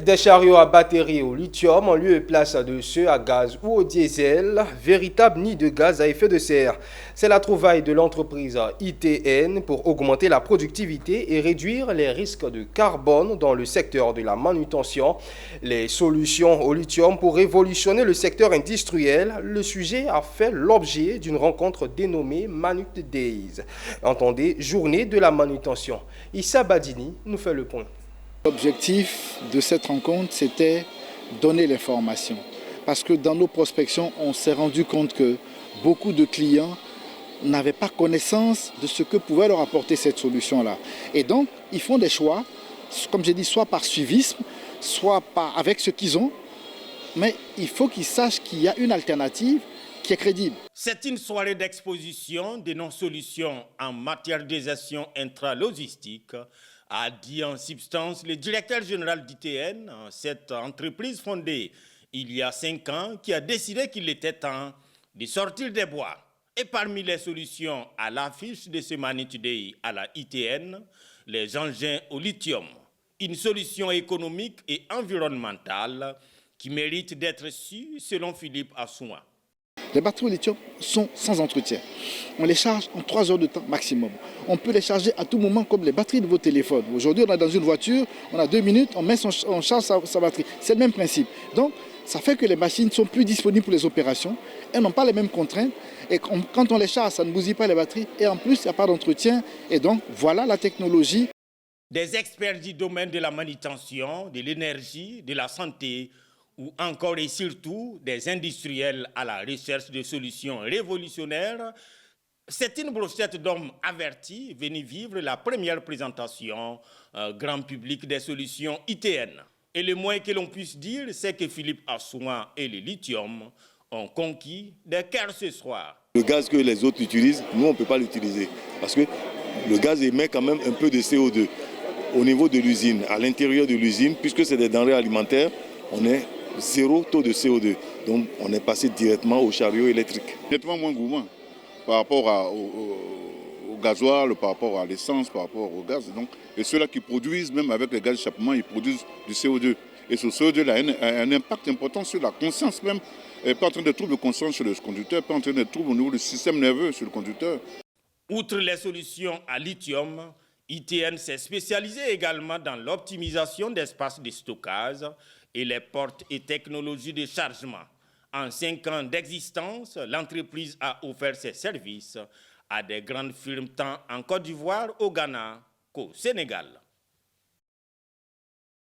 Des chariots à batterie au lithium en lieu et place de ceux à gaz ou au diesel, véritable nid de gaz à effet de serre. C'est la trouvaille de l'entreprise ITN pour augmenter la productivité et réduire les risques de carbone dans le secteur de la manutention. Les solutions au lithium pour révolutionner le secteur industriel, le sujet a fait l'objet d'une rencontre dénommée Manute Days. Entendez, journée de la manutention. Issa Badini nous fait le point. L'objectif de cette rencontre, c'était donner l'information. Parce que dans nos prospections, on s'est rendu compte que beaucoup de clients n'avaient pas connaissance de ce que pouvait leur apporter cette solution-là. Et donc, ils font des choix, comme j'ai dit, soit par suivisme, soit avec ce qu'ils ont, mais il faut qu'ils sachent qu'il y a une alternative qui est crédible. C'est une soirée d'exposition de nos solutions en matière de gestion intralogistique, a dit en substance le directeur général d'ITN, cette entreprise fondée il y a 5 ans qui a décidé qu'il était temps de sortir des bois. Et parmi les solutions à l'affiche de ce Manute Day à la ITN, les engins au lithium, une solution économique et environnementale qui mérite d'être su selon Philippe Assouma. Les batteries au lithium sont sans entretien. On les charge en 3 heures de temps maximum. On peut les charger à tout moment comme les batteries de vos téléphones. Aujourd'hui, on est dans une voiture, on a 2 minutes, on charge sa batterie. C'est le même principe. Donc, ça fait que les machines sont plus disponibles pour les opérations. Elles n'ont pas les mêmes contraintes. Et quand on les charge, ça ne bousille pas les batteries. Et en plus, il n'y a pas d'entretien. Et donc, voilà la technologie. Des experts du domaine de la manutention, de l'énergie, de la santé, ou encore et surtout des industriels à la recherche de solutions révolutionnaires, c'est une brochette d'hommes avertis venus vivre la première présentation grand public des solutions ITN. Et le moins que l'on puisse dire, c'est que Philippe Assouma et le lithium ont conquis des cœurs ce soir. Le gaz que les autres utilisent, nous on ne peut pas l'utiliser parce que le gaz émet quand même un peu de CO2 au niveau de l'usine, à l'intérieur de l'usine, puisque c'est des denrées alimentaires, on est 0 taux de CO2. Donc on est passé directement au chariot électrique. Nettement moins gourmand par rapport au gasoil, par rapport à l'essence, par rapport au gaz. Donc, et ceux-là qui produisent, même avec les gaz d'échappement, ils produisent du CO2. Et ce CO2-là a un impact important sur la conscience même. Et pas entraîner des troubles de conscience chez le conducteur, pas entraîner des troubles au niveau du système nerveux sur le conducteur. Outre les solutions à lithium, ITN s'est spécialisé également dans l'optimisation d'espaces de stockage et les portes et technologies de chargement. En 5 ans d'existence, l'entreprise a offert ses services à des grandes firmes tant en Côte d'Ivoire, au Ghana qu'au Sénégal.